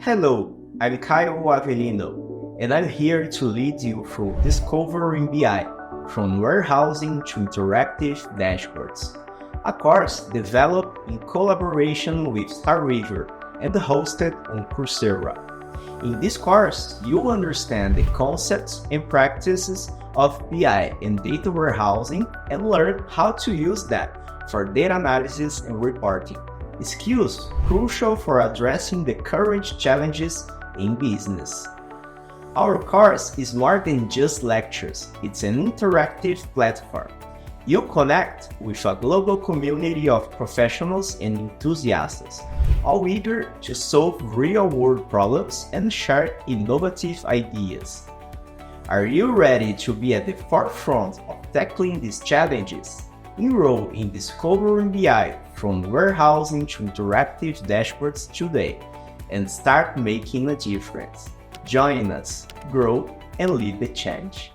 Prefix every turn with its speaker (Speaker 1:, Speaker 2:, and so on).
Speaker 1: Hello, I'm Caio Avelino, and I'm here to lead you through discovering BI, from warehousing to interactive dashboards. A course developed in collaboration with Star River and hosted on Coursera. In this course, you'll understand the concepts and practices of BI and data warehousing and learn how to use that for data analysis and reporting. Skills crucial for addressing the current challenges in business. Our course is more than just lectures, it's an interactive platform. You connect with a global community of professionals and enthusiasts, all eager to solve real-world problems and share innovative ideas. Are you ready to be at the forefront of tackling these challenges? Enroll in Discovering BI from warehousing to interactive dashboards today and start making a difference. Join us, grow, and lead the change.